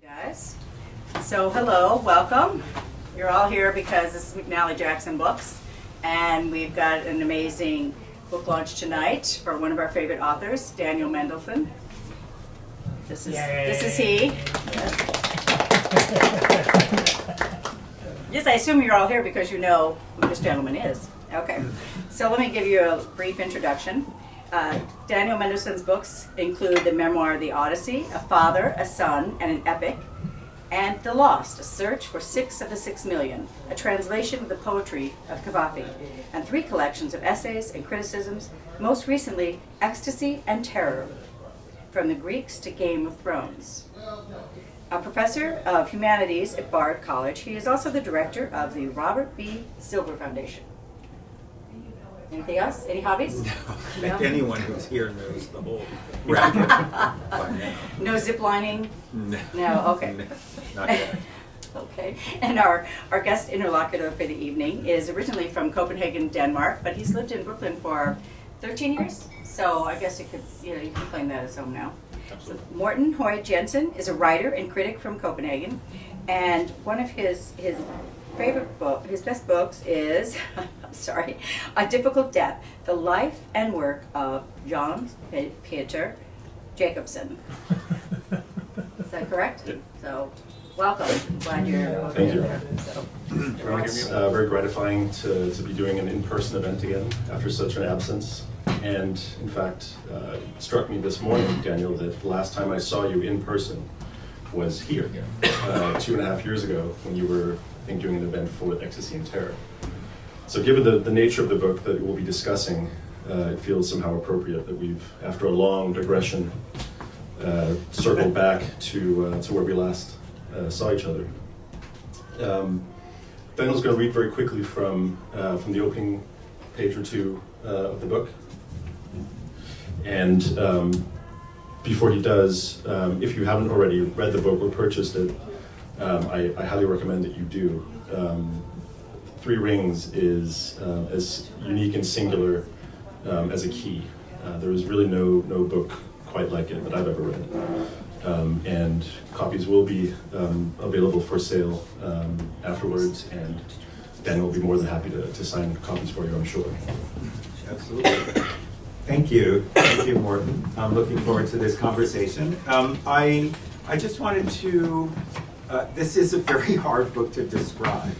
Guys, so hello, welcome. You're all here because this is McNally Jackson Books, and we've got an amazing book launch tonight for one of our favorite authors, Daniel Mendelsohn. This is he. Yes. Yes, I assume you're all here because you know who this gentleman is. Okay, so let me give you a brief introduction. Daniel Mendelsohn's books include the memoir The Odyssey, A Father, a Son, and an Epic, and The Lost, A Search for 6 of the 6 Million, a translation of the poetry of Cavafy, and 3 collections of essays and criticisms, most recently Ecstasy and Terror, From the Greeks to Game of Thrones. A professor of humanities at Bard College, he is also the director of the Robert B. Silver Foundation. Anything else? Any hobbies? No. I think anyone who's here knows the whole racket by now. No zip lining? No. No, okay. No, not yet. Okay, and our guest interlocutor for the evening is originally from Copenhagen, Denmark, but he's lived in Brooklyn for 13 years, so I guess you can claim that as home now. Absolutely. So Morten Hoi Jensen is a writer and critic from Copenhagen, and one of his favorite book, his best books is, I'm sorry, A Difficult Death, the life and work of John Peter Jacobsen. Is that correct? Yeah. So, welcome. Glad you're Thank you. there. So. It's very gratifying to be doing an in-person event again after such an absence. And in fact, it struck me this morning, Daniel, that the last time I saw you in person was here, 2.5 years ago, when you were, I think, doing an event for Ecstasy and Terror. So given the nature of the book that we'll be discussing, it feels somehow appropriate that we've, after a long digression, circled back to where we last saw each other. Daniel's going to read very quickly from the opening page or two of the book. And before he does, if you haven't already read the book or purchased it, I highly recommend that you do. Three Rings is as unique and singular as a key. There is really no book quite like it that I've ever read. And copies will be available for sale afterwards, and Dan will be more than happy to sign copies for you, I'm sure. Absolutely. Thank you, Morten. I'm looking forward to this conversation. I just wanted to, this is a very hard book to describe.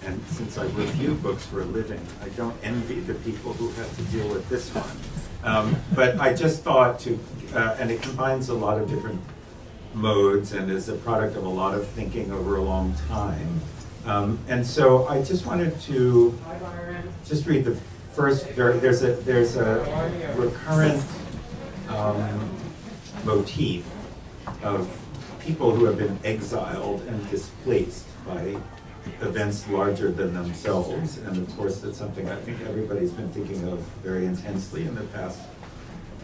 And since I review books for a living, I don't envy the people who have to deal with this one. But I just thought to, and it combines a lot of different modes and is a product of a lot of thinking over a long time. And so I just wanted to just read the first, there's a recurrent motif of people who have been exiled and displaced by events larger than themselves, and of course that's something I think everybody's been thinking of very intensely in the past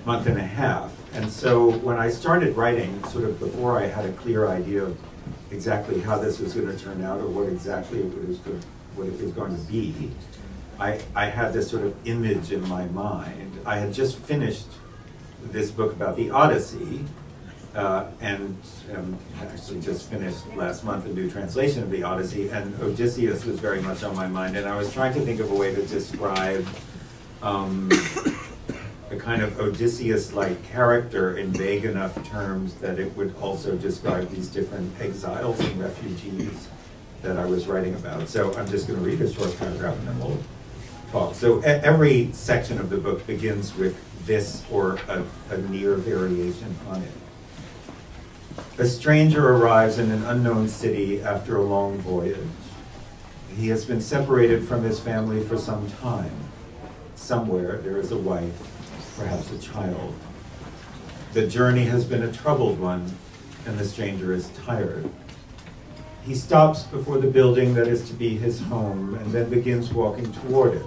month and a half. And so when I started writing, sort of before I had a clear idea of exactly how this was going to turn out or what exactly it was going to be, I had this sort of image in my mind. I had just finished this book about the Odyssey, and actually just finished last month a new translation of the Odyssey, and Odysseus was very much on my mind, and I was trying to think of a way to describe a kind of Odysseus-like character in vague enough terms that it would also describe these different exiles and refugees that I was writing about. So I'm just going to read a short paragraph and then we'll talk. So every section of the book begins with this or a near variation on it. A stranger arrives in an unknown city after a long voyage. He has been separated from his family for some time. Somewhere there is a wife, perhaps a child. The journey has been a troubled one, and the stranger is tired. He stops before the building that is to be his home, and then begins walking toward it,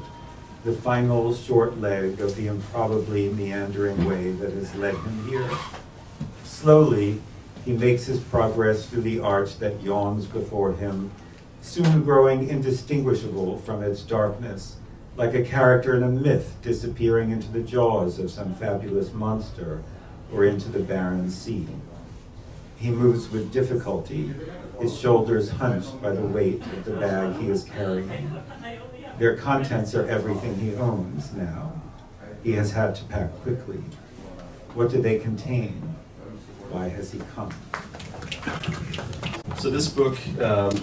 the final short leg of the improbably meandering way that has led him here. Slowly, he makes his progress through the arch that yawns before him, soon growing indistinguishable from its darkness, like a character in a myth disappearing into the jaws of some fabulous monster or into the barren sea. He moves with difficulty, his shoulders hunched by the weight of the bag he is carrying. Their contents are everything he owns now. He has had to pack quickly. What do they contain? Why has he come? So this book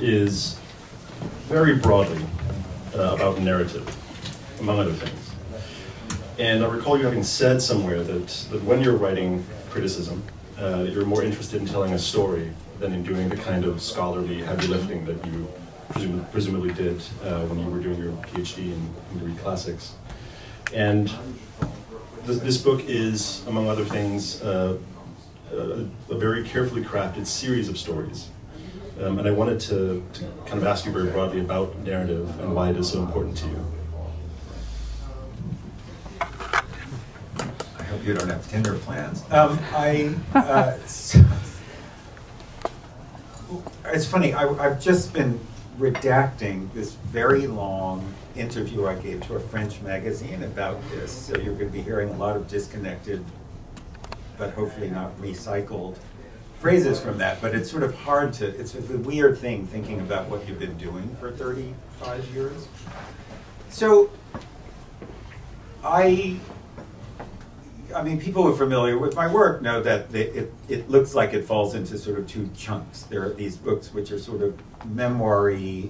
is very broadly about narrative, among other things. And I recall you having said somewhere that when you're writing criticism, you're more interested in telling a story than in doing the kind of scholarly heavy lifting that you presumably did when you were doing your PhD in Greek classics. And this book is, among other things, a very carefully crafted series of stories. And I wanted to kind of ask you very broadly about narrative and why it is so important to you. I hope you don't have Tinder plans. It's funny, I've just been redacting this very long interview I gave to a French magazine about this, so you're going to be hearing a lot of disconnected, but hopefully not recycled phrases from that, but it's sort of hard to, it's a weird thing thinking about what you've been doing for 35 years. So, I mean, people who are familiar with my work know that it looks like it falls into sort of two chunks. There are these books which are sort of memoir-y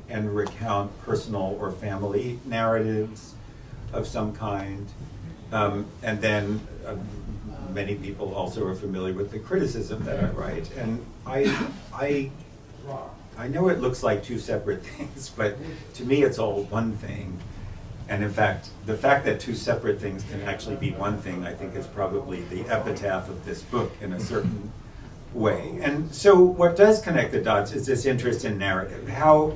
and recount personal or family narratives of some kind. And then many people also are familiar with the criticism that I write. And I know it looks like two separate things, but to me it's all one thing. And in fact, the fact that two separate things can actually be one thing, I think is probably the epitaph of this book in a certain way. And so what does connect the dots is this interest in narrative. How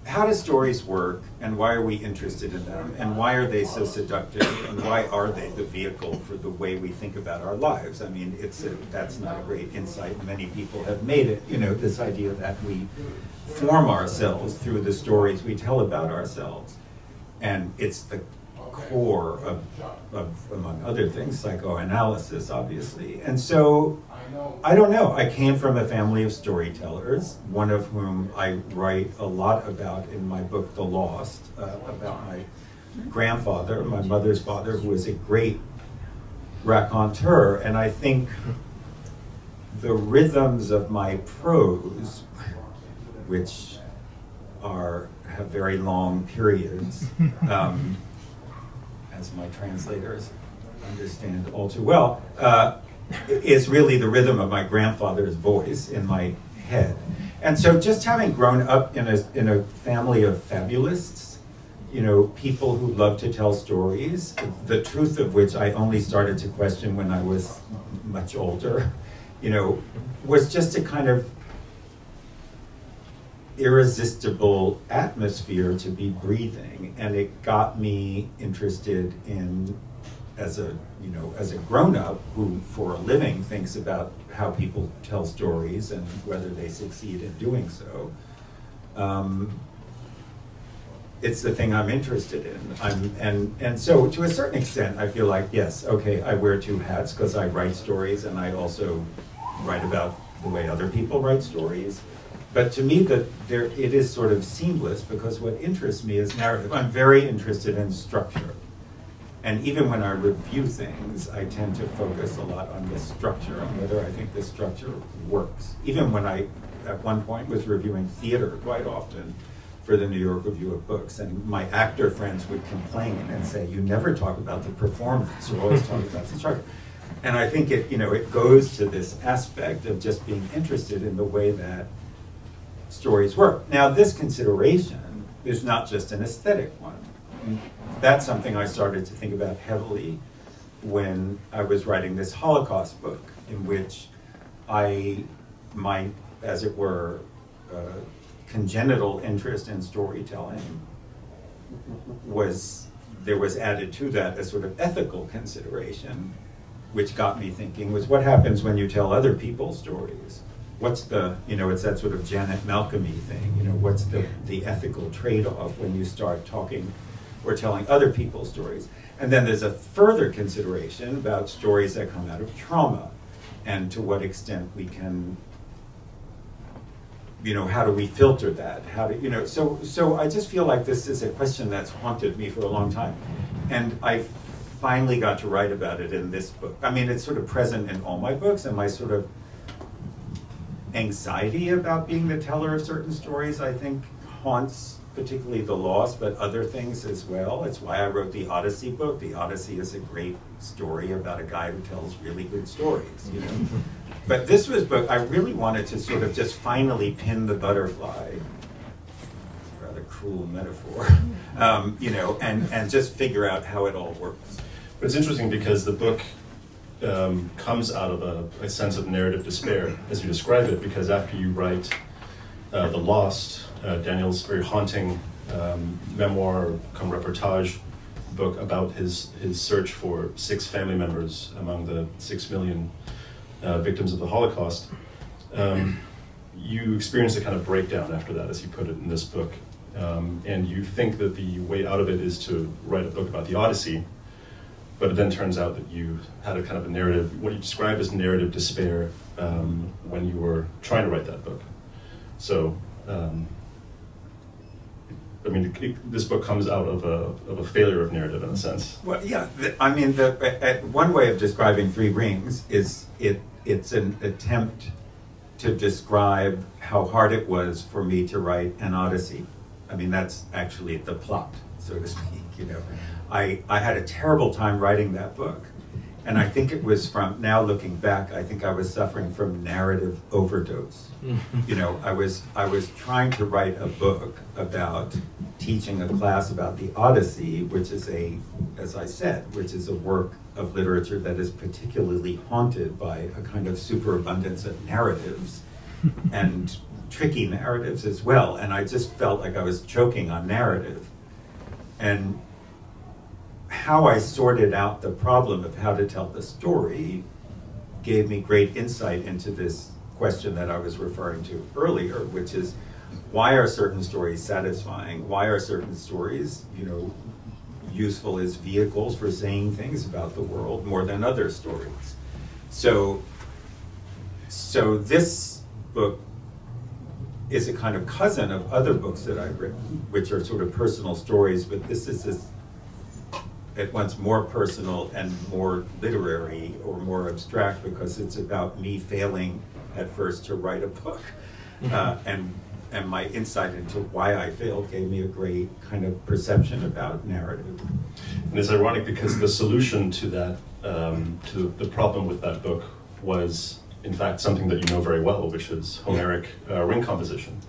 do stories work, and why are we interested in them, and why are they so seductive, and why are they the vehicle for the way we think about our lives? I mean, that's not a great insight. Many people have made it, you know, this idea that we form ourselves through the stories we tell about ourselves. And it's the core of, among other things, psychoanalysis, obviously. And so, I don't know, I came from a family of storytellers, one of whom I write a lot about in my book, The Lost, about my grandfather, my mother's father, who was a great raconteur. And I think the rhythms of my prose, which have very long periods, as my translators understand all too well, is really the rhythm of my grandfather's voice in my head. And so just having grown up in a family of fabulists, you know, people who love to tell stories, the truth of which I only started to question when I was much older, you know, was just a kind of irresistible atmosphere to be breathing, and it got me interested in, as a grown-up who for a living thinks about how people tell stories and whether they succeed in doing so. It's the thing I'm interested in. And so to a certain extent I feel like, yes, okay, I wear two hats because I write stories and I also write about the way other people write stories. But to me, it is sort of seamless, because what interests me is narrative. I'm very interested in structure. And even when I review things, I tend to focus a lot on the structure and whether I think the structure works. Even when I, at one point, was reviewing theater quite often for the New York Review of Books, and my actor friends would complain and say, "You never talk about the performance, you always talk about the structure." And I think it goes to this aspect of just being interested in the way that stories work. Now, this consideration is not just an aesthetic one. That's something I started to think about heavily when I was writing this Holocaust book, in which my, as it were, congenital interest in storytelling there was added to that a sort of ethical consideration, which got me thinking, was what happens when you tell other people's stories? What's the, it's that sort of Janet Malcolm-y thing, what's the ethical trade-off when you start talking or telling other people's stories? And then there's a further consideration about stories that come out of trauma. and to what extent we can, how do we filter that? How do, so I just feel like this is a question that's haunted me for a long time. And I finally got to write about it in this book. I mean, it's sort of present in all my books, and my sort of anxiety about being the teller of certain stories, I think, haunts particularly The Lost, but other things as well. It's why I wrote the Odyssey book. The Odyssey is a great story about a guy who tells really good stories, But this was book, I really wanted to sort of just finally pin the butterfly, rather cruel metaphor, and just figure out how it all works. But it's interesting because the book comes out of a sense of narrative despair, as you describe it, because after you write The Lost, Daniel's very haunting memoir, come reportage book about his search for 6 family members among the 6 million victims of the Holocaust, you experience a kind of breakdown after that, as you put it in this book. And you think that the way out of it is to write a book about the Odyssey, but it then turns out that you had a kind of a narrative, what you described as narrative despair, when you were trying to write that book. So, this book comes out of a failure of narrative in a sense. Well, yeah, one way of describing Three Rings is it's an attempt to describe how hard it was for me to write an Odyssey. I mean, that's actually the plot, so to speak, I had a terrible time writing that book. And I think it was from, now looking back, I think I was suffering from narrative overdose. I was trying to write a book about teaching a class about the Odyssey, which is as I said, which is a work of literature that is particularly haunted by a kind of superabundance of narratives and tricky narratives as well. And I just felt like I was choking on narrative. And how I sorted out the problem of how to tell the story gave me great insight into this question that I was referring to earlier, which is, why are certain stories satisfying? Why are certain stories, useful as vehicles for saying things about the world more than other stories? So this book is a kind of cousin of other books that I've written, which are sort of personal stories, but this is at once more personal and more literary or more abstract, because it's about me failing at first to write a book. And my insight into why I failed gave me a great kind of perception about narrative. And it's ironic because the solution to that, to the problem with that book was, in fact, something that you know very well, which is Homeric ring composition.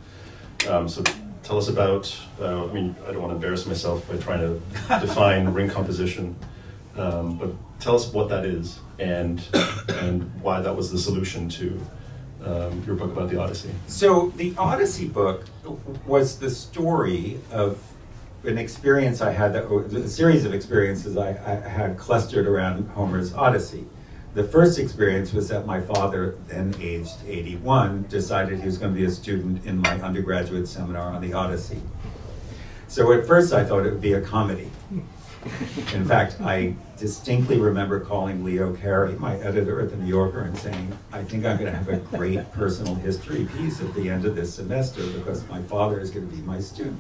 So tell us about, I don't want to embarrass myself by trying to define ring composition, but tell us what that is and why that was the solution to your book about the Odyssey. So the Odyssey book was the story of an experience I had, a series of experiences I had clustered around Homer's Odyssey. The first experience was that my father, then aged 81, decided he was going to be a student in my undergraduate seminar on the Odyssey. So at first I thought it would be a comedy. In fact, I distinctly remember calling Leo Carey, my editor at the New Yorker, and saying, I think I'm going to have a great personal history piece at the end of this semester because my father is going to be my student.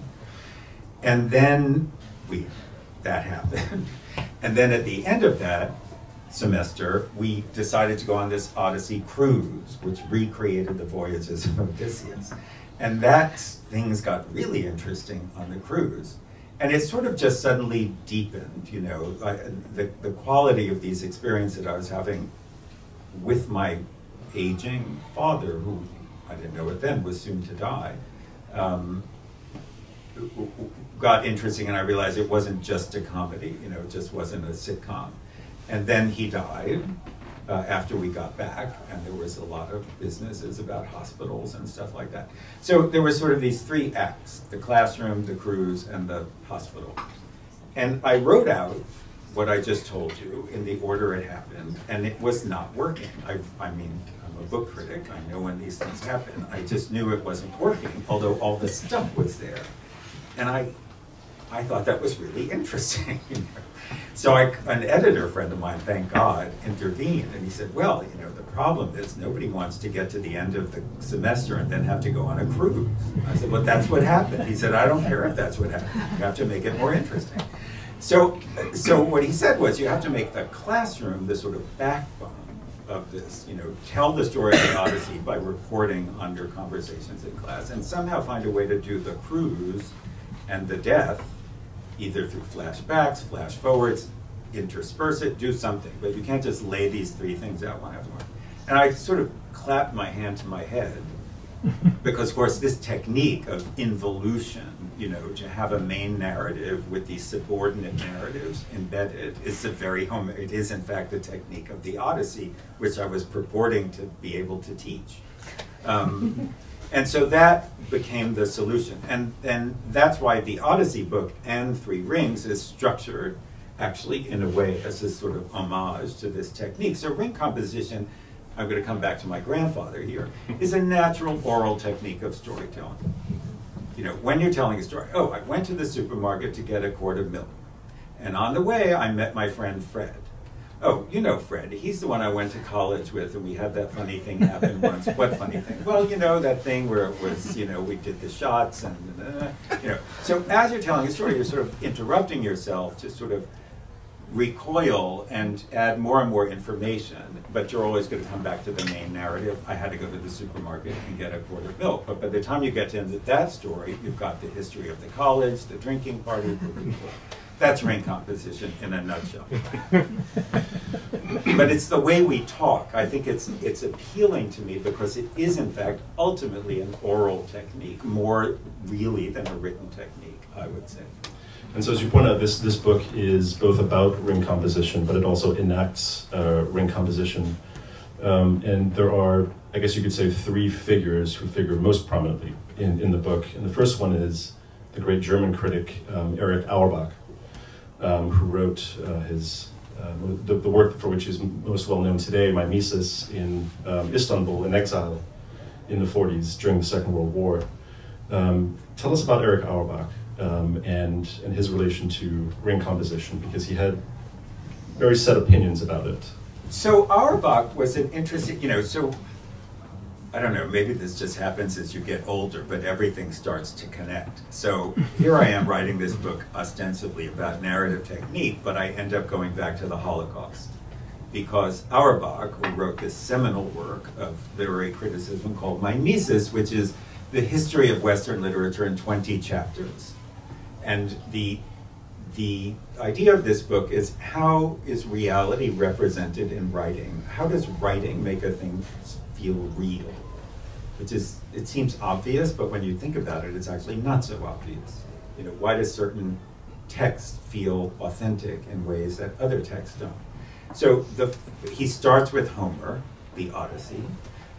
And then that happened. And then at the end of that semester, we decided to go on this Odyssey cruise, which recreated the voyages of Odysseus. And things got really interesting on the cruise. And it sort of just suddenly deepened, the quality of these experiences that I was having with my aging father, who I didn't know it then was soon to die, got interesting, and I realized it wasn't just a comedy, it just wasn't a sitcom. And then he died after we got back, and there was a lot of businesses about hospitals and stuff like that. So there were sort of these 3 acts: the classroom, the cruise, and the hospital. And I wrote out what I just told you in the order it happened, and it was not working. I'm a book critic. I know when these things happen. I just knew it wasn't working, although all the stuff was there. And I I thought that was really interesting. So an editor friend of mine, thank God, intervened, and he said, well, the problem is nobody wants to get to the end of the semester and then have to go on a cruise. I said, well, that's what happened. He said, I don't care if that's what happened. You have to make it more interesting. So what he said was, you have to make the classroom the sort of backbone of this, tell the story of the Odyssey by recording on your conversations in class, and somehow find a way to do the cruise and the death, either through flashbacks, flash forwards, intersperse it, do something. But you can't just lay these three things out one after one. And I sort of clapped my hand to my head, because of course this technique of involution, to have a main narrative with these subordinate narratives embedded, it is in fact the technique of the Odyssey, which I was purporting to be able to teach. And so that became the solution. And that's why the Odyssey book and Three Rings is structured actually in a way as a sort of homage to this technique. So ring composition, I'm going to come back to my grandfather here, is a natural oral technique of storytelling. When you're telling a story, oh, I went to the supermarket to get a quart of milk. And on the way, I met my friend Fred. Oh, you know Fred, he's the one I went to college with, and we had that funny thing happen once. What funny thing? Well, that thing where it was, we did the shots and, So as you're telling a story, you're sort of interrupting yourself to sort of recoil and add more and more information, but you're always going to come back to the main narrative. I had to go to the supermarket and get a quart of milk. But by the time you get to that story, you've got the history of the college, the drinking party, the people. That's ring composition in a nutshell. But it's the way we talk. I think it's appealing to me because it is, in fact, ultimately an oral technique, more really than a written technique, I would say. And so as you point out, this book is both about ring composition, but it also enacts ring composition. And there are, I guess you could say, three figures who figure most prominently in the book. And the first one is the great German critic, Erich Auerbach, who wrote the work for which he's most well known today, My Mises, in Istanbul, in exile, in the 40s, during the Second World War. Tell us about Erich Auerbach and his relation to ring composition, because he had very set opinions about it. So Auerbach was an interesting, so I don't know, maybe this just happens as you get older, but everything starts to connect. So here I am writing this book ostensibly about narrative technique, but I end up going back to the Holocaust. Because Auerbach, who wrote this seminal work of literary criticism called My Mises, which is the history of Western literature in 20 chapters. And the idea of this book is, how is reality represented in writing? How does writing make a thing feel real? Which is, it seems obvious, but when you think about it, it's actually not so obvious. Why does certain text feel authentic in ways that other texts don't? So he starts with Homer, the Odyssey,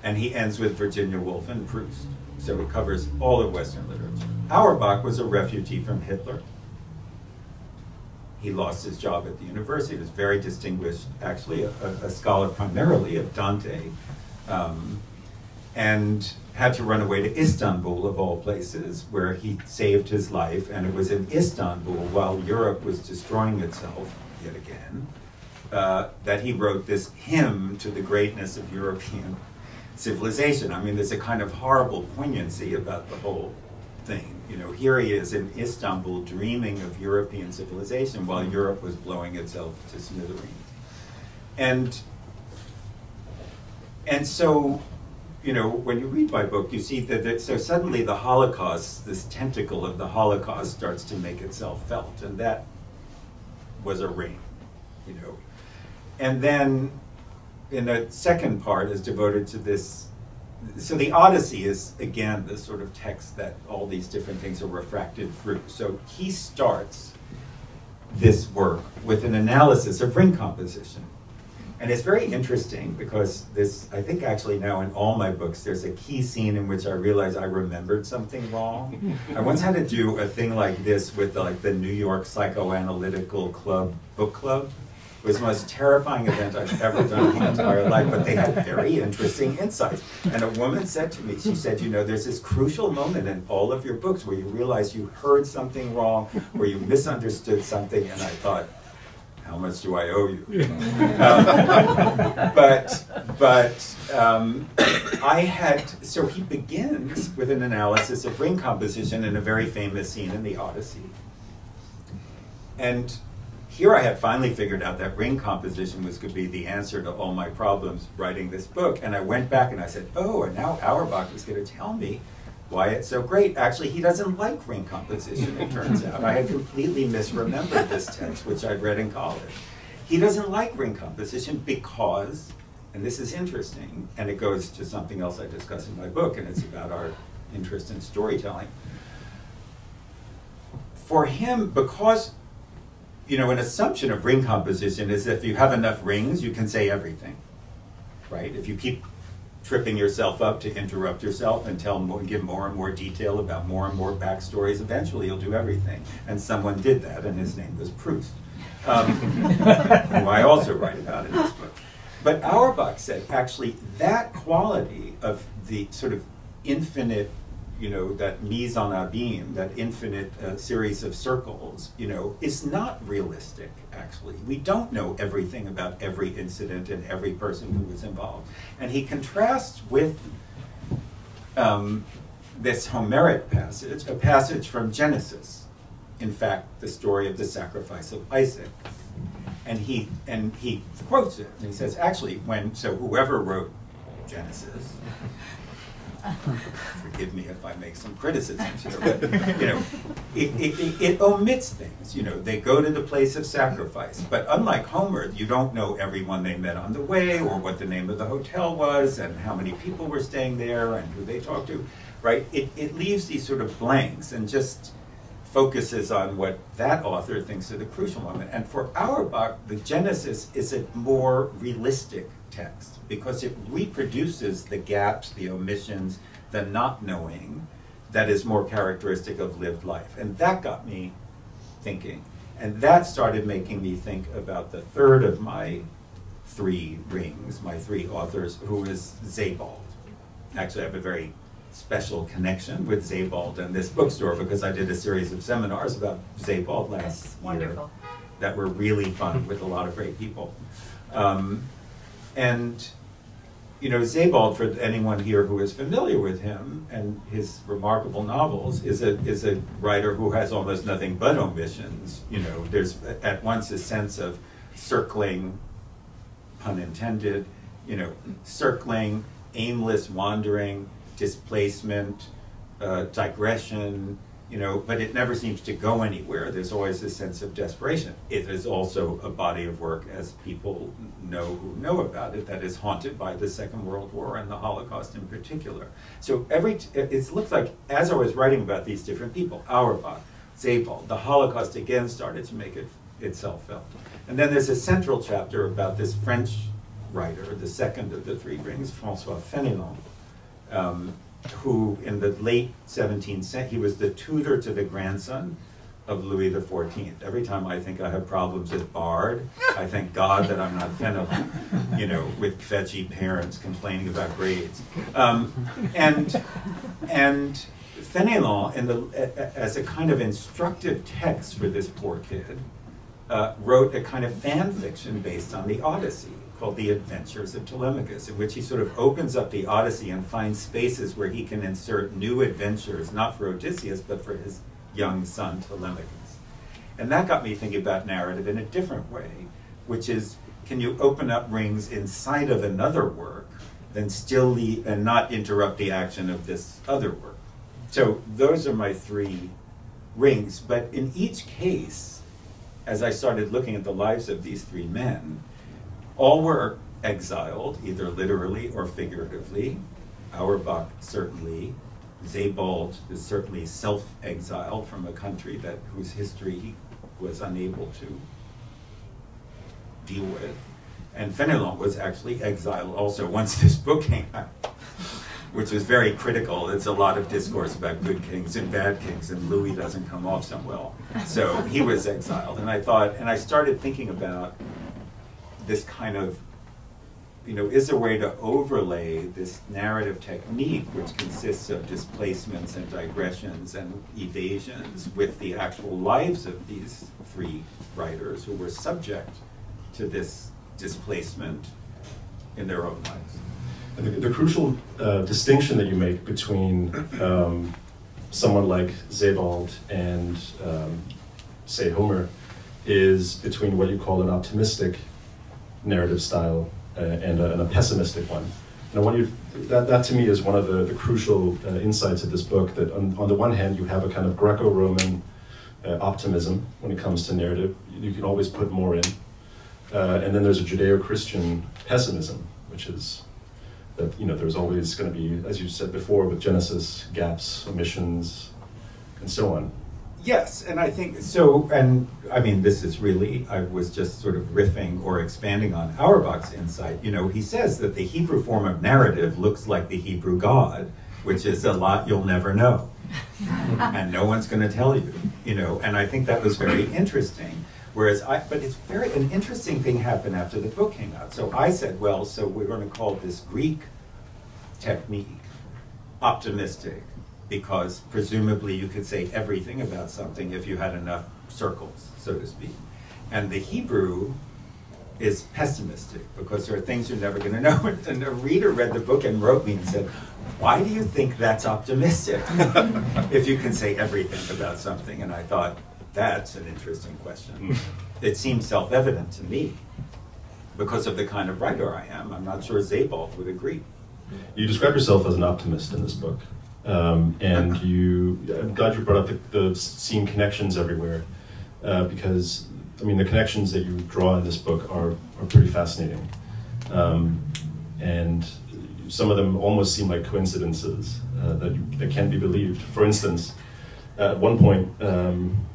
and he ends with Virginia Woolf and Proust. So it covers all of Western literature. Auerbach was a refugee from Hitler. He lost his job at the university. He was very distinguished, actually, a scholar primarily of Dante, and had to run away to Istanbul, of all places, where he saved his life. And it was in Istanbul, while Europe was destroying itself yet again, that he wrote this hymn to the greatness of European civilization. I mean, there's a kind of horrible poignancy about the whole thing. Here he is in Istanbul dreaming of European civilization while Europe was blowing itself to smithereens. And so, when you read my book, you see that so suddenly the Holocaust, this tentacle of the Holocaust, starts to make itself felt, and that was a ring, And then in the second part is devoted to this. So the Odyssey is, again, the sort of text that all these different things are refracted through. So he starts this work with an analysis of ring composition. And it's very interesting because I think actually now in all my books, there's a key scene in which I realize I remembered something wrong. I once had to do a thing like this with the New York Psychoanalytical Book Club, was the most terrifying event I've ever done in my entire life, but they had very interesting insights. And a woman said to me, she said, you know, there's this crucial moment in all of your books where you realize you heard something wrong, where you misunderstood something, and I thought, how much do I owe you? So he begins with an analysis of ring composition in a very famous scene in the Odyssey. And here I had finally figured out that ring composition was going to be the answer to all my problems writing this book. And I went back and I said, oh, and now Auerbach is going to tell me why it's so great. Actually, he doesn't like ring composition, it turns out. I had completely misremembered this text, which I'd read in college. He doesn't like ring composition because, and this is interesting, and it goes to something else I discuss in my book, and it's about our interest in storytelling. For him, because, you know, an assumption of ring composition is if you have enough rings, you can say everything, right? If you keep tripping yourself up to interrupt yourself and give more and more detail about more and more backstories, eventually you'll do everything. And someone did that, and his name was Proust, who I also write about in this book. But Auerbach said, actually, that quality of the sort of infinite, you know, that mise en abîme, that infinite series of circles, you know, is not realistic, actually. We don't know everything about every incident and every person who was involved. And he contrasts with this Homeric passage, a passage from Genesis, in fact, the story of the sacrifice of Isaac. And he quotes it, and he says, actually, whoever wrote Genesis, forgive me if I make some criticisms here, but you know, it omits things. You know, they go to the place of sacrifice, but unlike Homer, you don't know everyone they met on the way, or what the name of the hotel was, and how many people were staying there, and who they talked to, right? It leaves these sort of blanks and just focuses on what that author thinks are the crucial moment. And for Auerbach, the Genesis is a more realistic text because it reproduces the gaps, the omissions, the not knowing that is more characteristic of lived life. And that got me thinking. And that started making me think about the third of my three rings, my three authors, who is Sebald. Actually, I have a very special connection with Sebald and this bookstore because I did a series of seminars about Sebald last year that were really fun with a lot of great people. And you know, Sebald, for anyone here who is familiar with him and his remarkable novels, is a writer who has almost nothing but omissions. You know, there's at once a sense of circling, pun intended, you know, circling, aimless wandering, displacement, digression, you know, but it never seems to go anywhere. There's always a sense of desperation. It is also a body of work, as people know who know about it, that is haunted by the Second World War and the Holocaust in particular. So it looks like, as I was writing about these different people, Auerbach, Sebald, the Holocaust again started to make itself felt. And then there's a central chapter about this French writer, the second of the three rings, François Fénelon, who in the late 17th century, he was the tutor to the grandson of Louis XIV. Every time I think I have problems with Bard, I thank God that I'm not Fénelon, you know, with fetchy parents complaining about grades. And Fénelon, as a kind of instructive text for this poor kid, wrote a kind of fan fiction based on the Odyssey, called The Adventures of Telemachus, in which he sort of opens up the Odyssey and finds spaces where he can insert new adventures, not for Odysseus, but for his young son Telemachus. And that got me thinking about narrative in a different way, which is, can you open up rings inside of another work, then still leave and not interrupt the action of this other work? So those are my three rings, but in each case, as I started looking at the lives of these three men, all were exiled, either literally or figuratively. Auerbach certainly. Sebald is certainly self-exiled from a country whose history he was unable to deal with. And Fénelon was actually exiled also once this book came out, which was very critical. It's a lot of discourse about good kings and bad kings, and Louis doesn't come off so well. So he was exiled. And I started thinking about this kind of, is a way to overlay this narrative technique, which consists of displacements and digressions and evasions, with the actual lives of these three writers who were subject to this displacement in their own lives. And the crucial distinction that you make between someone like Sebald and, say, Homer, is between what you call an optimistic narrative style and a pessimistic one. And that to me is one of the crucial insights of this book, that on the one hand you have a kind of Greco-Roman optimism when it comes to narrative. You can always put more in. And then there's a Judeo-Christian pessimism, which is that there's always going to be, as you said before, with Genesis, gaps, omissions, and so on. Yes, and I think so, and I mean, this is really, I was just sort of riffing or expanding on Auerbach's insight. He says that the Hebrew form of narrative looks like the Hebrew God, which is a lot you'll never know. And no one's going to tell you, and I think that was very interesting. Whereas but it's an interesting thing happened after the book came out. So I said, well, so we're going to call this Greek technique optimistic, because presumably you could say everything about something if you had enough circles, so to speak. And the Hebrew is pessimistic, because there are things you're never going to know. And a reader read the book and wrote me and said, why do you think that's optimistic if you can say everything about something? And I thought, that's an interesting question. It seems self-evident to me because of the kind of writer I am. I'm not sure Sebald would agree. You describe yourself as an optimist in this book. And I'm glad you brought up the seeing connections everywhere, because, I mean, the connections that you draw in this book are pretty fascinating. And some of them almost seem like coincidences that can't be believed. For instance, at one point,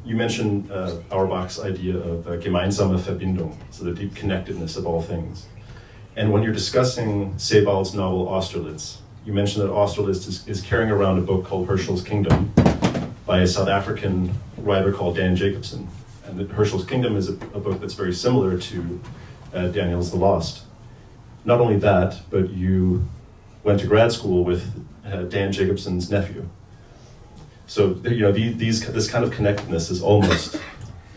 you mentioned Auerbach's idea of gemeinsame Verbindung, so the deep connectedness of all things. And when you're discussing Sebald's novel Austerlitz, you mentioned that Austerlitz is carrying around a book called Herschel's Kingdom by a South African writer called Dan Jacobson. And that Herschel's Kingdom is a book that's very similar to Daniel's The Lost. Not only that, but you went to grad school with Dan Jacobson's nephew. So this kind of connectedness is almost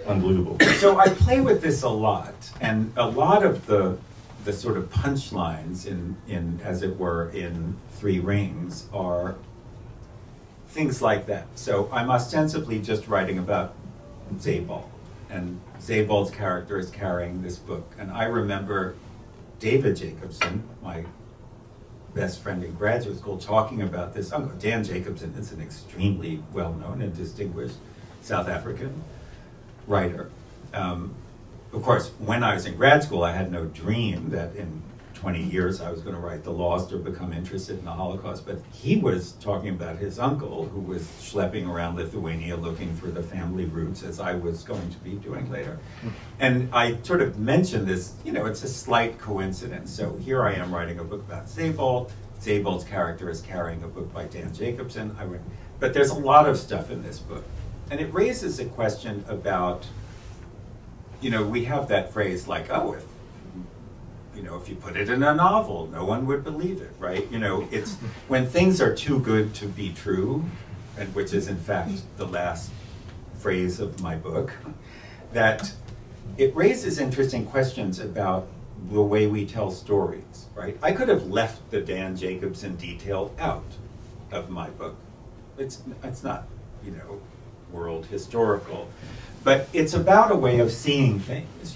unbelievable. So I play with this a lot, and a lot of the sort of punchlines in as it were in Three Rings are things like that. So I'm ostensibly just writing about Sebald, and Sebald's character is carrying this book. And I remember David Jacobson, my best friend in graduate school, talking about this uncle. Dan Jacobson is an extremely well-known and distinguished South African writer. Of course, when I was in grad school, I had no dream that in 20 years I was going to write The Lost or become interested in the Holocaust, but he was talking about his uncle who was schlepping around Lithuania looking for the family roots, as I was going to be doing later. And I sort of mentioned this, it's a slight coincidence. So here I am writing a book about Sebald. Sebald's character is carrying a book by Dan Jacobson. But there's a lot of stuff in this book. And it raises a question about, we have that phrase like, oh, if you put it in a novel, no one would believe it, right? It's when things are too good to be true, and which is in fact the last phrase of my book, that it raises interesting questions about the way we tell stories, right? I could have left the Dan Jacobson detail out of my book. It's not, world historical, but it's about a way of seeing things,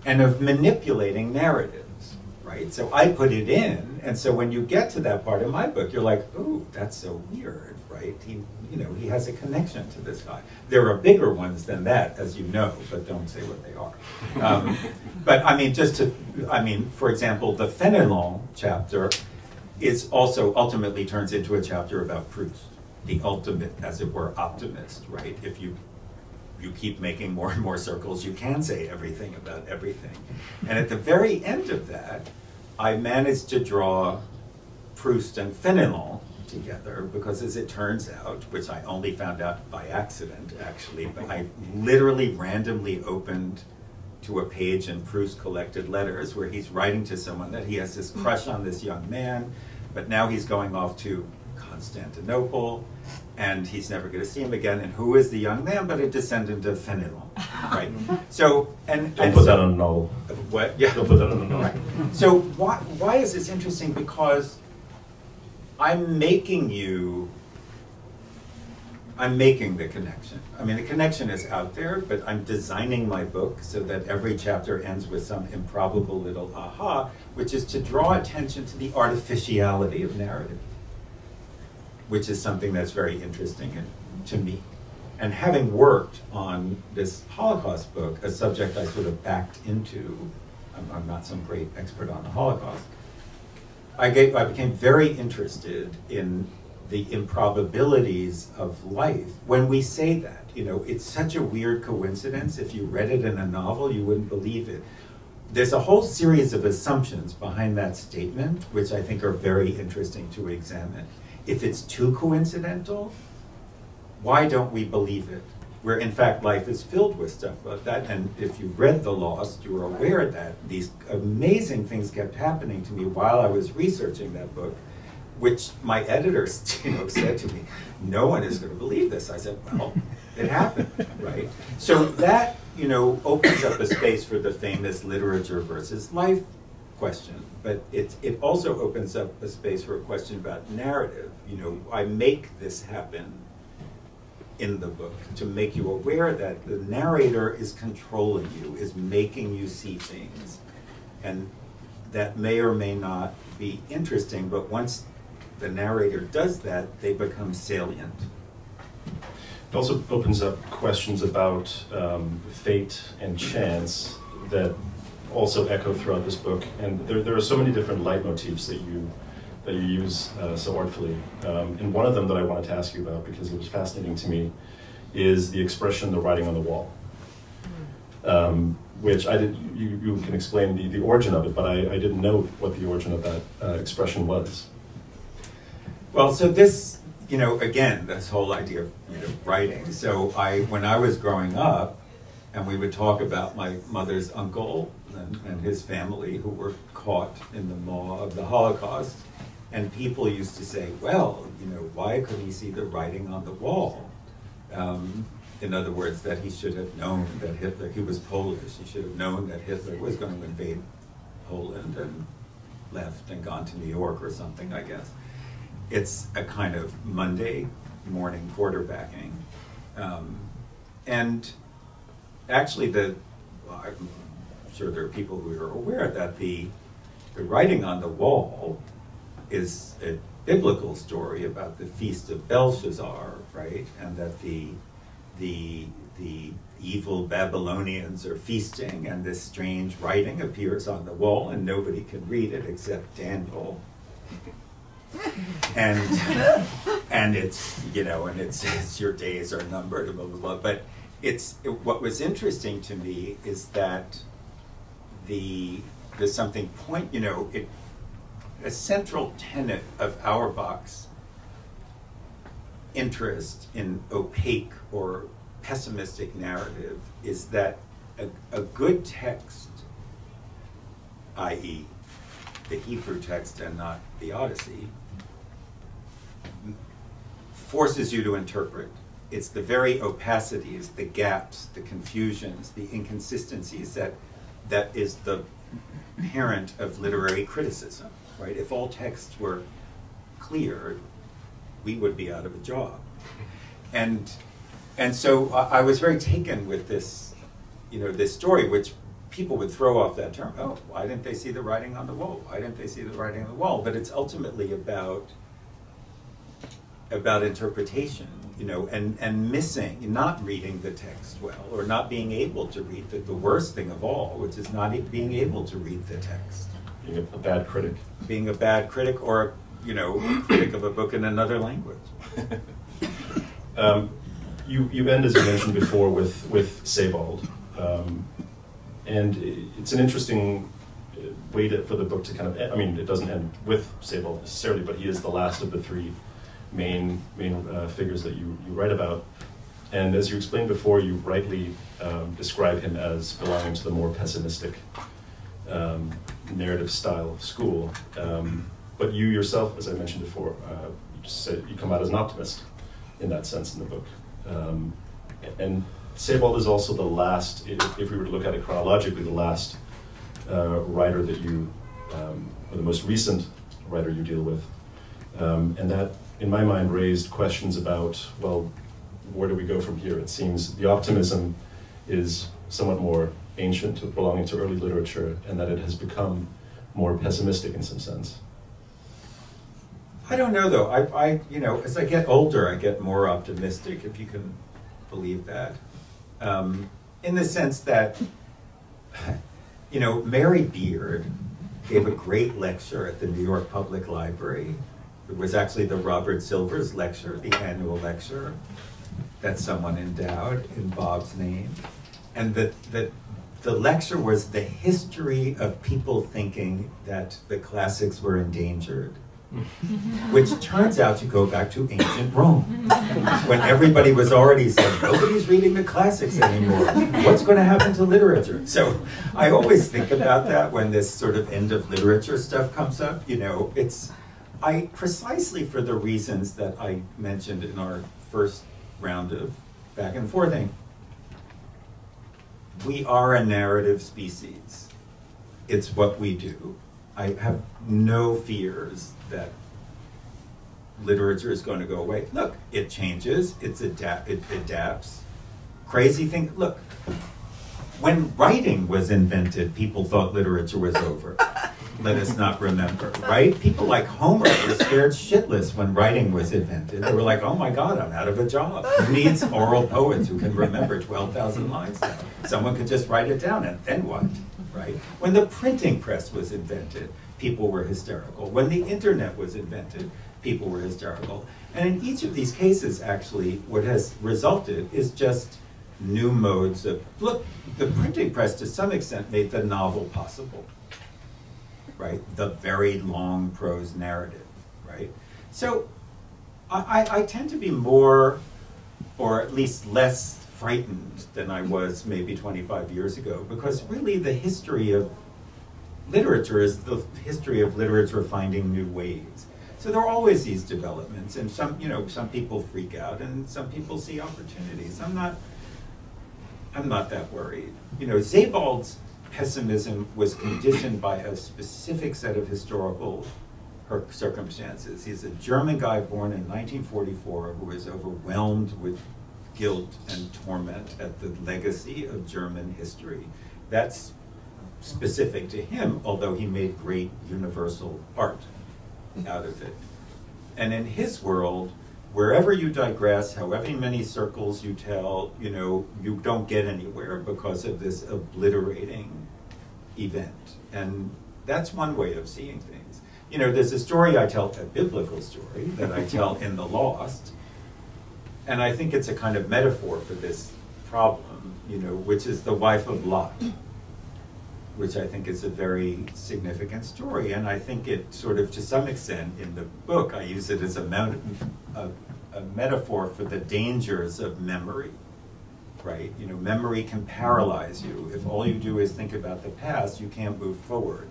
and of manipulating narratives, right? So I put it in, and so when you get to that part of my book, you're like, ooh, that's so weird, right? He has a connection to this guy. There are bigger ones than that, as you know, but don't say what they are. But I mean, for example, the Fenelon chapter is also ultimately turns into a chapter about Proust, the ultimate, as it were, optimist, right? If you keep making more and more circles, you can say everything about everything. And at the very end of that, I managed to draw Proust and Fenelon together, because as it turns out, which I only found out by accident actually, but I literally randomly opened to a page in Proust's collected letters where he's writing to someone that he has this crush on this young man, but now he's going off to Constantinople, and he's never going to see him again. And who is the young man but a descendant of Fenelon, right? So, Don't put that on a novel. What? Yeah. Don't put that on a novel. Right. So why is this interesting? Because I'm making the connection. I mean, the connection is out there, but I'm designing my book so that every chapter ends with some improbable little aha, which is to draw attention to the artificiality of narrative, which is something that's very interesting to me. And having worked on this Holocaust book, a subject I sort of backed into, I'm not some great expert on the Holocaust, I became very interested in the improbabilities of life. When we say that, it's such a weird coincidence. If you read it in a novel, you wouldn't believe it. There's a whole series of assumptions behind that statement, which I think are very interesting to examine. If it's too coincidental, why don't we believe it? Where in fact life is filled with stuff like that. And if you've read The Lost, you are aware that these amazing things kept happening to me while I was researching that book, which my editor said to me, no one is going to believe this. I said, well, it happened, right? So that, opens up a space for the famous literature versus life question, but it also opens up a space for a question about narrative. I make this happen in the book to make you aware that the narrator is controlling you, is making you see things, and that may or may not be interesting, but once the narrator does that, they become salient. It also opens up questions about fate and chance that also echo throughout this book, and there are so many different leitmotifs that you use so artfully. And one of them that I wanted to ask you about, because it was fascinating to me, is the expression "the writing on the wall," which you can explain the origin of it, but I didn't know what the origin of that expression was. Well, so this, again, this whole idea of writing. So when I was growing up, and we would talk about my mother's uncle and his family who were caught in the maw of the Holocaust, and people used to say, well, why couldn't he see the writing on the wall? In other words, that he should have known that he was Polish, he should have known that Hitler was going to invade Poland and left and gone to New York or something, I guess. It's a kind of Monday morning quarterbacking. And actually I'm sure there are people who are aware that the writing on the wall is a biblical story about the feast of Belshazzar, right? And that the evil Babylonians are feasting, and this strange writing appears on the wall, and nobody can read it except Daniel. And it's and it says your days are numbered, blah blah blah. But what was interesting to me is that there's something a central tenet of Auerbach's interest in opaque or pessimistic narrative is that a good text, i.e. the Hebrew text and not the Odyssey, forces you to interpret. It's the very opacities, the gaps, the confusions, the inconsistencies that is the parent of literary criticism, right? If all texts were clear, we would be out of a job. And so I was very taken with this, this story, which people would throw off that term. Oh, why didn't they see the writing on the wall? Why didn't they see the writing on the wall? But it's ultimately about interpretation, and missing, not reading the text well, or not being able to read the worst thing of all, which is not being able to read the text. Being a bad critic. Being a bad critic, or a critic of a book in another language. You end, as you mentioned before, with Sebald. And it's an interesting way for the book to kind of, it doesn't end with Sebald necessarily, but he is the last of the three main figures that you write about. And as you explained before, you rightly describe him as belonging to the more pessimistic narrative style of school. But you yourself, as I mentioned before, you just said you come out as an optimist in that sense in the book. And Sebald is also the last, if we were to look at it chronologically, the last writer that you, or the most recent writer you deal with. And that, in my mind, raised questions about, well, where do we go from here? It seems the optimism is somewhat more ancient, belonging to early literature, and that it has become more pessimistic in some sense. I don't know though. I you know, as I get older, I get more optimistic, if you can believe that. In the sense that, you know, Mary Beard gave a great lecture at the New York Public Library. It was actually the Robert Silvers lecture, the annual lecture that someone endowed in Bob's name. And the lecture was the history of people thinking that the classics were endangered, which turns out to go back to ancient Rome, when everybody was already saying, nobody's reading the classics anymore. What's going to happen to literature? So I always think about that when this sort of end of literature stuff comes up. You know, precisely for the reasons that I mentioned in our first round of back and forthing. We are a narrative species. It's what we do. I have no fears that literature is going to go away. Look, it changes, it adapts. Crazy thing, look, when writing was invented, people thought literature was over. Let us not remember, right? People like Homer were scared shitless when writing was invented. They were like, oh my God, I'm out of a job. Who needs oral poets who can remember 12,000 lines now? Someone could just write it down, and then what, right? When the printing press was invented, people were hysterical. When the internet was invented, people were hysterical. And in each of these cases, actually, what has resulted is just new modes of, look, the printing press to some extent made the novel possible, right? The very long prose narrative, right? So I tend to be more, or at least less frightened than I was maybe 25 years ago, because really the history of literature is the history of literature finding new ways. So there are always these developments, and some people freak out, and some people see opportunities. I'm not that worried. You know, Sebald's pessimism was conditioned by a specific set of historical circumstances. He's a German guy born in 1944 who is overwhelmed with guilt and torment at the legacy of German history. That's specific to him, although he made great universal art out of it. And in his world, wherever you digress, however many circles you tell, you know, you don't get anywhere because of this obliterating event. And that's one way of seeing things. You know, there's a story I tell, a biblical story, that I tell in The Lost, and I think it's a kind of metaphor for this problem, you know, which is the wife of Lot, which I think is a very significant story. And I think it sort of, to some extent, in the book, I use it as a metaphor for the dangers of memory, right? You know, memory can paralyze you. If all you do is think about the past, you can't move forward.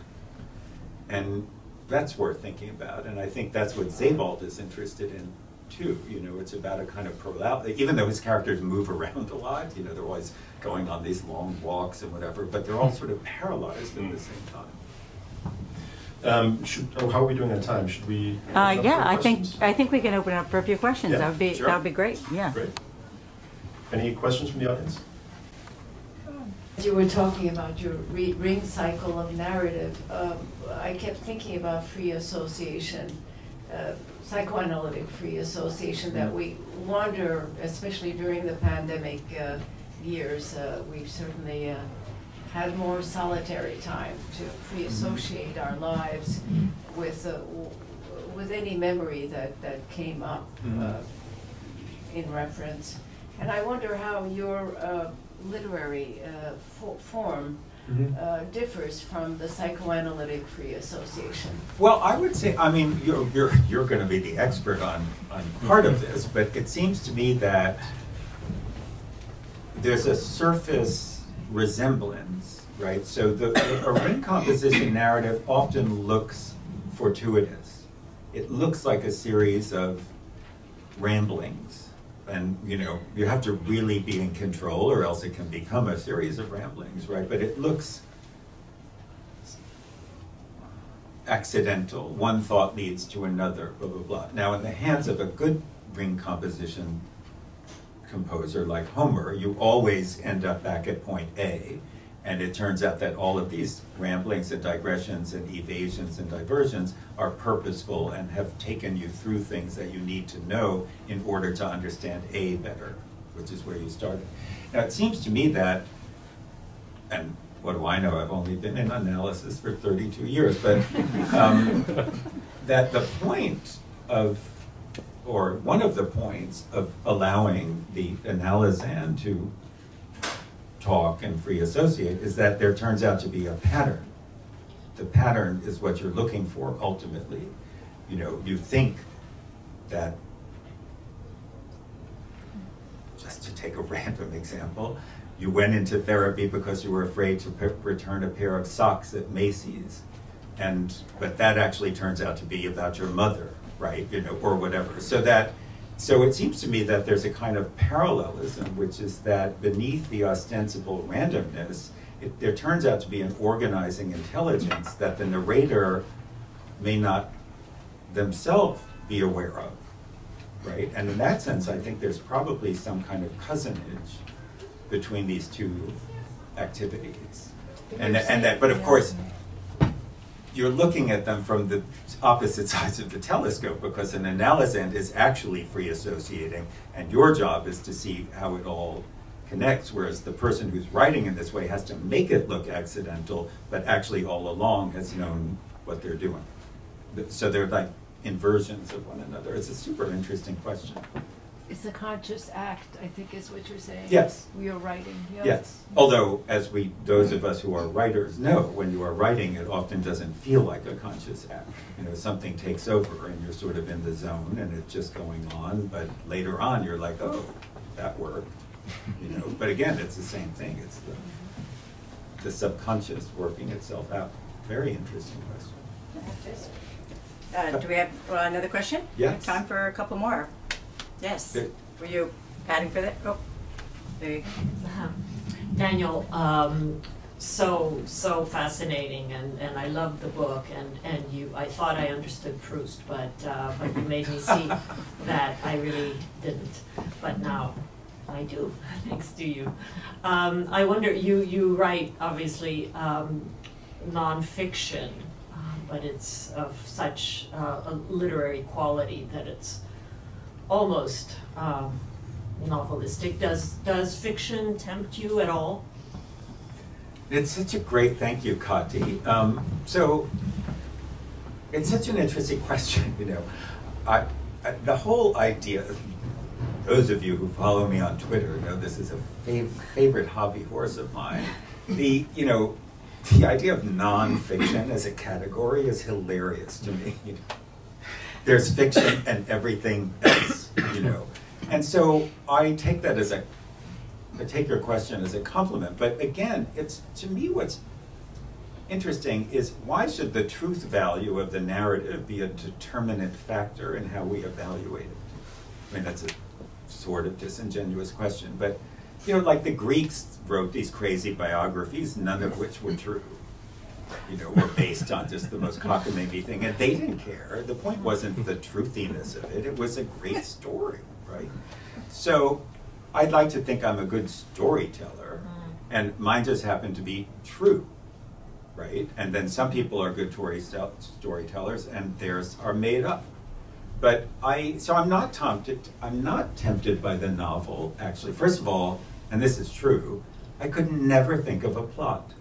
And that's worth thinking about. And I think that's what Sebald is interested in, too. You know, it's about a kind of even though his characters move around a lot, you know, they're always going on these long walks and whatever, but they're all sort of paralyzed at the same time. How are we doing on time? Should we? Yeah, I think we can open it up for a few questions. Yeah, That would be great. Yeah. Great. Any questions from the audience? You were talking about your ring cycle of narrative. I kept thinking about free association, psychoanalytic free association, that we wonder, especially during the pandemic years, we've certainly had more solitary time to free associate our lives with any memory that came up in reference. And I wonder how your literary form differs from the psychoanalytic free association. Well, I would say, I mean, you're going to be the expert on part of this, but it seems to me that there's a surface resemblance, right? So a ring composition narrative often looks fortuitous. It looks like a series of ramblings. And, you know, you have to really be in control or else it can become a series of ramblings, right? But it looks accidental. One thought leads to another, blah, blah, blah. Now, in the hands of a good ring composition composer like Homer, you always end up back at point A. And it turns out that all of these ramblings and digressions and evasions and diversions are purposeful and have taken you through things that you need to know in order to understand A better, which is where you started. Now, it seems to me that, and what do I know, I've only been in analysis for 32 years, but that the point of, or one of the points of allowing the analysand to talk and free associate is that there turns out to be a pattern. The pattern is what you're looking for ultimately. You know, you think that, just to take a random example, you went into therapy because you were afraid to return a pair of socks at Macy's, but that actually turns out to be about your mother, right? You know, or whatever. So it seems to me that there's a kind of parallelism, which is that beneath the ostensible randomness, there turns out to be an organizing intelligence that the narrator may not themselves be aware of, right? And in that sense, I think there's probably some kind of cousinage between these two activities. But of course, you're looking at them from the opposite sides of the telescope, because an analysand is actually free associating, and your job is to see how it all connects, whereas the person who's writing in this way has to make it look accidental, but actually all along has known what they're doing. So they're like inversions of one another. It's a super interesting question. It's a conscious act, I think is what you're saying. Yes. We are writing. Yes. Although, as those of us who are writers know, when you are writing, it often doesn't feel like a conscious act. You know, something takes over and you're sort of in the zone and it's just going on, but later on you're like, oh, that worked. You know, but again, it's the same thing. It's the subconscious working itself out. Very interesting question. Do we have another question? Yes. Time for a couple more. Yes. Good. Were you padding for that? Oh, there you go. Daniel, so fascinating, and I loved the book, and I thought I understood Proust, but you made me see that I really didn't. But now I do, thanks to you. I wonder, you write obviously nonfiction, but it's of such a literary quality that it's almost novelistic. Does fiction tempt you at all? It's such a great, thank you, Kati. So it's such an interesting question, you know. The whole idea, those of you who follow me on Twitter know this is a favorite hobby horse of mine. The idea of nonfiction as a category is hilarious to me. You know? There's fiction and everything else, you know. And so I take that I take your question as a compliment. But again, to me what's interesting is, why should the truth value of the narrative be a determinate factor in how we evaluate it? I mean, that's a sort of disingenuous question, but you know, like the Greeks wrote these crazy biographies, none of which were true. You know, were based on just the most cockamamie thing, and they didn't care. The point wasn't the truthiness of it, it was a great story, right? So I'd like to think I'm a good storyteller, and mine just happened to be true, right? And then some people are good storytellers, and theirs are made up. But so I'm not tempted by the novel, actually. First of all, and this is true, I could never think of a plot.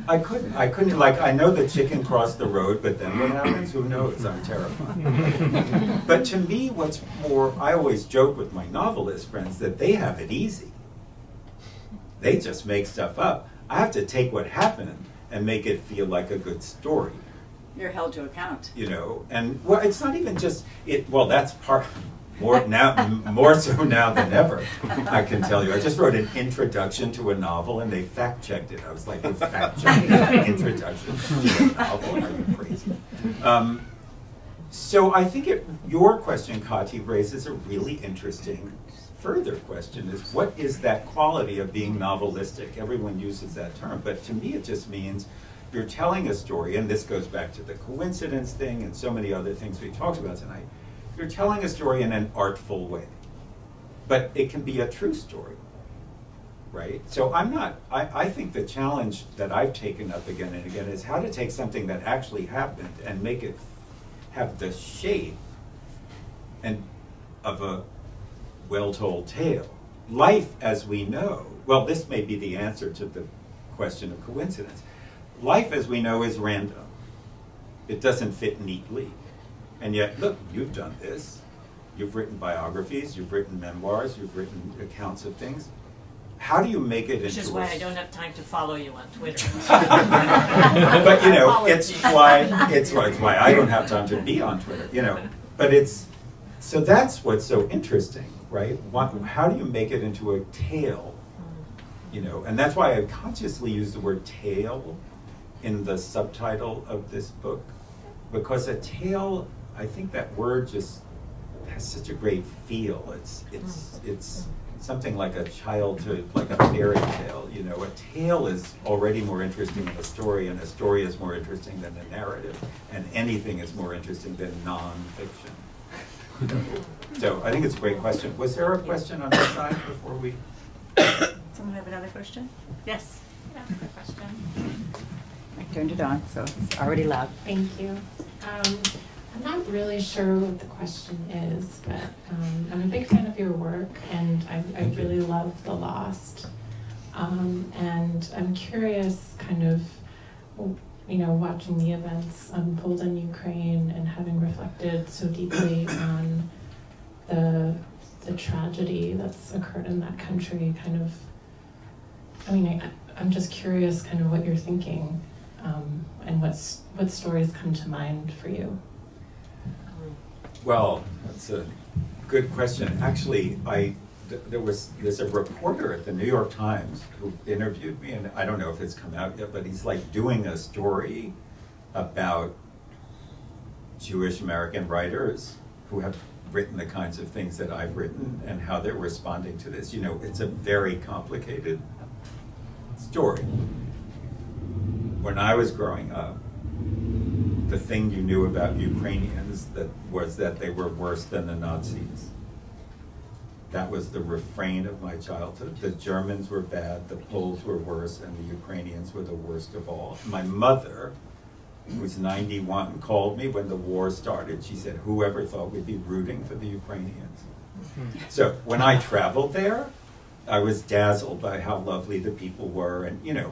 I couldn't, like, I know the chicken crossed the road, but then what happens? Who knows? I'm terrified. But to me, what's more, I always joke with my novelist friends that they have it easy. They just make stuff up. I have to take what happened and make it feel like a good story. You're held to account. You know, and well, it's not even just, well, that's part, More so now than ever, I can tell you. I just wrote an introduction to a novel, and they fact-checked it. I was like, "You're fact-checking an introduction to a novel? Are you crazy?" So I think your question, Kati, raises a really interesting further question, is what is that quality of being novelistic? Everyone uses that term, but to me it just means you're telling a story, and this goes back to the coincidence thing and so many other things we talked about tonight. You're telling a story in an artful way, but it can be a true story, right? So I think the challenge that I've taken up again and again is how to take something that actually happened and make it have the shape of a well-told tale. Life as we know, well, this may be the answer to the question of coincidence. Life as we know is random. It doesn't fit neatly. And yet, look, you've done this. You've written biographies, you've written memoirs, you've written accounts of things. How do you make it into Which is why I don't have time to follow you on Twitter. But you know, it's why I don't have time to be on Twitter, you know. But so that's what's so interesting, right? How do you make it into a tale? You know, and that's why I consciously use the word tale in the subtitle of this book, because a tale, I think that word just has such a great feel. It's something like a childhood, like a fairy tale. You know, a tale is already more interesting than a story, and a story is more interesting than a narrative, and anything is more interesting than nonfiction. So I think it's a great question. Was there a question on this side before we? Someone have another question? Yes. I have a question. I turned it on, so it's already loud. Thank you. I'm not really sure what the question is, but I'm a big fan of your work, and I really love The Lost. And I'm curious, kind of, you know, watching the events unfold in Ukraine and having reflected so deeply on the tragedy that's occurred in that country, kind of, I mean, I'm just curious kind of what you're thinking, and what stories come to mind for you. Well, that's a good question. Actually, there's a reporter at the New York Times who interviewed me, and I don't know if it's come out yet, but he's like doing a story about Jewish American writers who have written the kinds of things that I've written and how they're responding to this. You know, it's a very complicated story. When I was growing up, the thing you knew about Ukrainians was that they were worse than the Nazis. That was the refrain of my childhood. The Germans were bad, the Poles were worse, and the Ukrainians were the worst of all. My mother, who's 91, called me when the war started. She said, "Whoever thought we'd be rooting for the Ukrainians?" So when I traveled there, I was dazzled by how lovely the people were, and you know,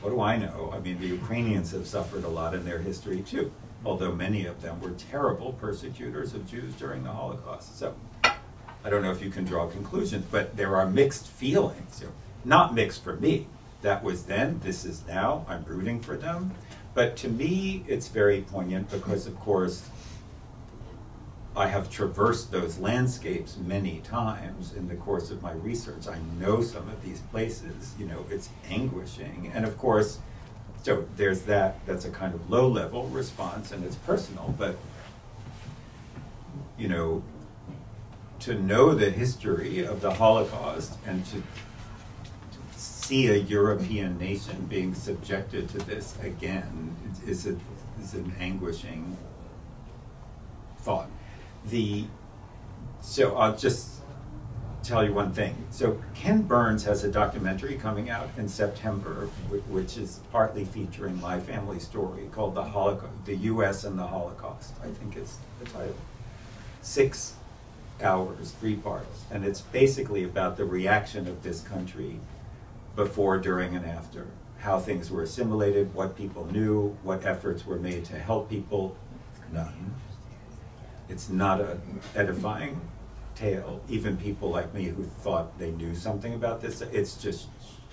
what do I know? I mean, the Ukrainians have suffered a lot in their history too, although many of them were terrible persecutors of Jews during the Holocaust. So I don't know if you can draw conclusions, but there are mixed feelings. You know, not mixed for me. That was then, this is now, I'm rooting for them. But to me, it's very poignant because, of course, I have traversed those landscapes many times in the course of my research. I know some of these places, you know, it's anguishing. And of course, so there's that's a kind of low-level response, and it's personal, but, you know, to know the history of the Holocaust and to see a European nation being subjected to this again is an anguishing thought. So I'll just tell you one thing. So Ken Burns has a documentary coming out in September, which is partly featuring my family story, called The Holocaust, The U.S. and the Holocaust, I think is the title. 6 hours, 3 parts, and it's basically about the reaction of this country before, during, and after, how things were assimilated, what people knew, what efforts were made to help people. None. It's not an edifying tale. Even people like me who thought they knew something about this, it's just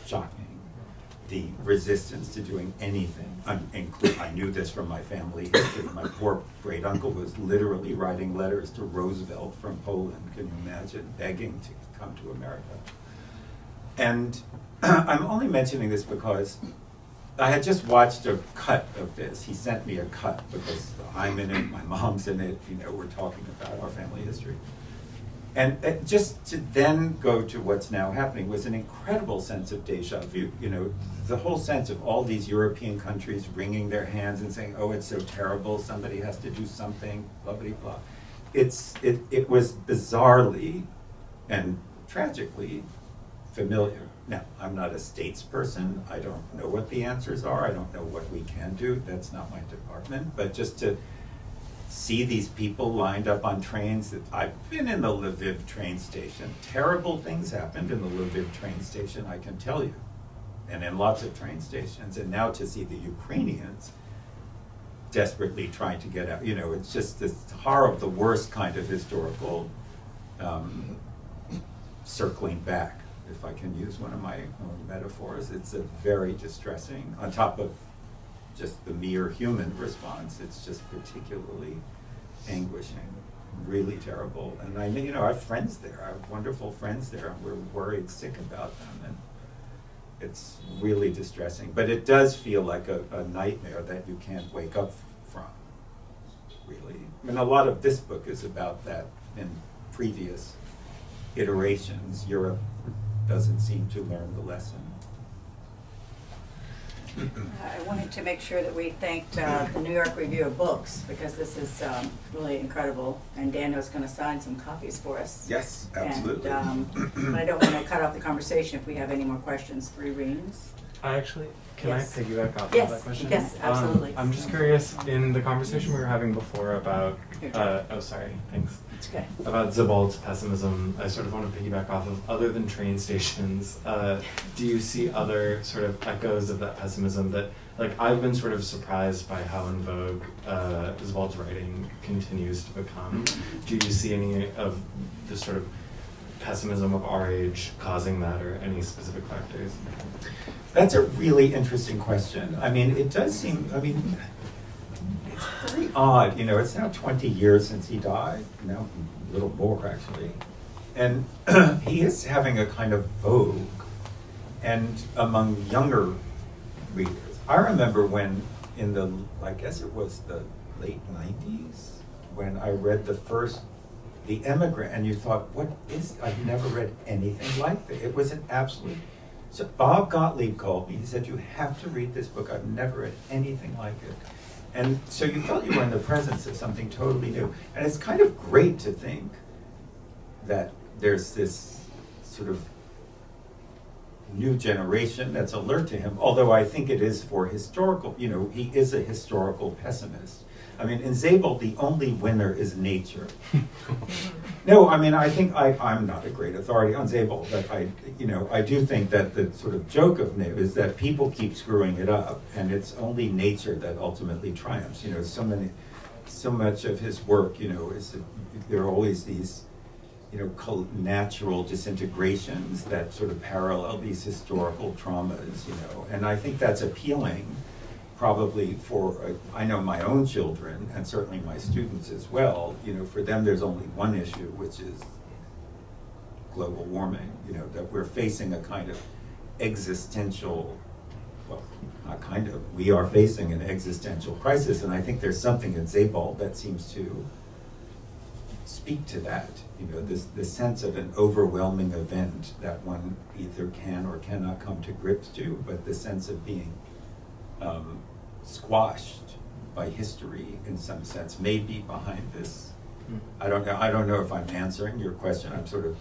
shocking. the resistance to doing anything. I knew this from my family history. My poor great uncle was literally writing letters to Roosevelt from Poland. Can you imagine, begging to come to America? And I'm only mentioning this because I had just watched a cut of this. He sent me a cut because I'm in it, my mom's in it, we're talking about our family history. And just to then go to what's now happening was an incredible sense of deja vu. The whole sense of all these European countries wringing their hands and saying, oh, it's so terrible, somebody has to do something, blah, blah, blah. It was bizarrely and tragically familiar. Now, I'm not a statesperson. I don't know what the answers are. I don't know what we can do. That's not my department. But just to see these people lined up on trains. I've been in the Lviv train station. Terrible things happened in the Lviv train station, I can tell you, and in lots of train stations. And now to see the Ukrainians desperately trying to get out, it's just this horrible, the worst kind of historical circling back, if I can use one of my own metaphors. It's a very distressing, on top of just the mere human response, it's just particularly anguishing, really terrible. And I have friends there, I have wonderful friends there, and we're worried sick about them, and it's really distressing. But it does feel like a nightmare that you can't wake up from, really. I mean, a lot of this book is about that in previous iterations. Europe doesn't seem to learn the lesson. I wanted to make sure that we thanked the New York Review of Books, because this is really incredible, and Daniel's going to sign some copies for us. Yes, absolutely. And I don't want to cut off the conversation if we have any more questions. 3 readings. Can Yes. I piggyback off Yes, of that question? yes, absolutely. I'm just curious, in the conversation we were having before about, thanks. It's okay. About Sebald's pessimism, I sort of want to piggyback off of, other than train stations, do you see other sort of echoes of that pessimism that, like, I've been sort of surprised by how in vogue Sebald's writing continues to become. Do you see any of the sort of pessimism of our age causing that, or any specific factors? That's a really interesting question. I mean, it does seem, it's very odd, it's now 20 years since he died, now a little more actually. And he is having a kind of vogue, and among younger readers. I remember when in the, I guess it was the late 90s, when I read The Immigrant, and you thought, I've never read anything like that. It was an absolute, so Bob Gottlieb called me, he said, you have to read this book, I've never read anything like it. And so you felt you were in the presence of something totally new. And it's kind of great to think that there's this sort of new generation that's alert to him, although I think it is for historical, he is a historical pessimist. I mean, in Sebald, the only winner is nature. No, I think I'm not a great authority on Sebald, but I do think that the sort of joke of Nib is that people keep screwing it up, and it's only nature that ultimately triumphs. So much of his work, is there are always these, natural disintegrations that sort of parallel these historical traumas, and I think that's appealing. Probably for, I know my own children, and certainly my students as well, for them there's only one issue, which is global warming, that we're facing a kind of existential, well, not kind of, we are facing an existential crisis, and I think there's something in Sebald that seems to speak to that, this sense of an overwhelming event that one either can or cannot come to grips to, but the sense of being squashed by history in some sense, maybe behind this. I don't know if I'm answering your question. I'm sort of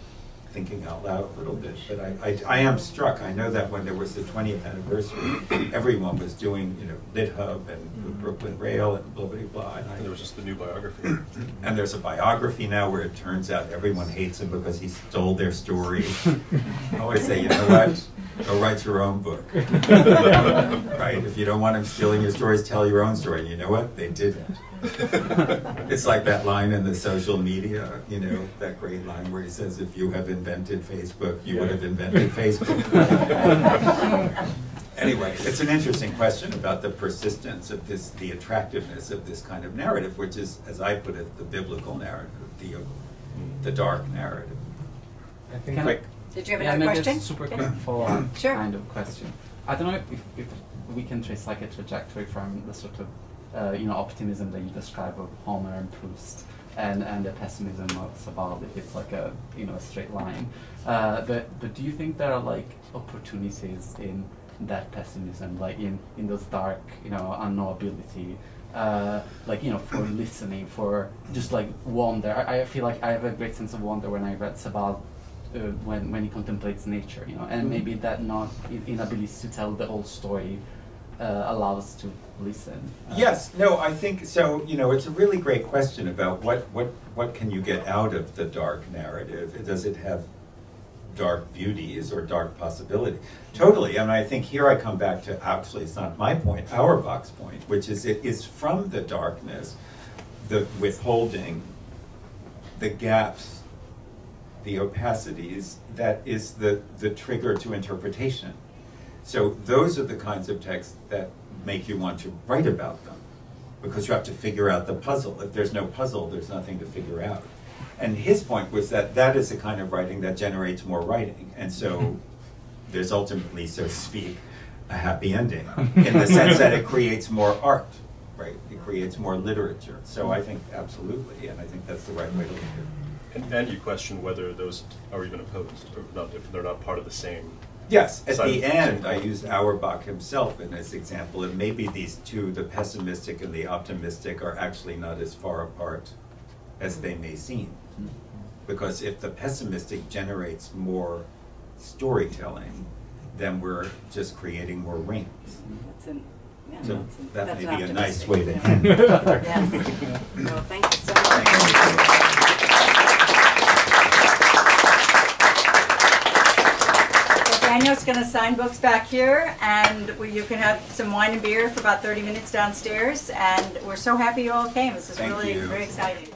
thinking out loud a little bit, but I am struck. I know that when there was the 20th anniversary, everyone was doing, Lit Hub and the Brooklyn Rail and blah, blah, blah. And there was just the new biography. And there's a biography now where it turns out everyone hates him because he stole their story. I always say, you know what? Go write your own book. Right? If you don't want him stealing your stories, tell your own story. You know what? They didn't. It's like that line in the social media, that great line where he says, if you have invented Facebook, you would have invented Facebook. Anyway, it's an interesting question about the persistence of this, the attractiveness of this kind of narrative, which is, as I put it, the biblical narrative, the dark narrative. I think Quick. Did you have yeah, another maybe question? a super Okay. quick follow-up Sure. kind of question. I don't know if we can trace like a trajectory from the sort of optimism that you describe of Homer and Proust and the pessimism of Sebald, if it's like a a straight line. But do you think there are like opportunities in that pessimism, like in those dark unknowability, for listening, for just like wonder? I feel like I have a great sense of wonder when I read Sebald. When he contemplates nature, and maybe that inability to tell the whole story allows to listen. Yes, no, I think so. It's a really great question about what can you get out of the dark narrative? Does it have dark beauties or dark possibility? Totally. And I think here I come back to, actually, it's not my point, Auerbach's point, which is it is from the darkness, the withholding, the gaps, the opacities, that is the trigger to interpretation. So those are the kinds of texts that make you want to write about them, because you have to figure out the puzzle. If there's no puzzle, there's nothing to figure out. And his point was that that is the kind of writing that generates more writing. And so there's ultimately, so to speak, a happy ending, in the sense that it creates more art, right? It creates more literature. So I think absolutely, and I think that's the right way to look at it. And you question whether those are even opposed, or not, if they're not part of the same. Yes, at the end, I used Auerbach himself in this example, and maybe these two, the pessimistic and the optimistic, are actually not as far apart as they may seem. Because if the pessimistic generates more storytelling, then we're just creating more rings. So that may be a nice way to end. Yes. Well, thank you so much. Thank you. Daniel's going to sign books back here, and you can have some wine and beer for about 30 minutes downstairs. And we're so happy you all came. This is Thank really you. very exciting.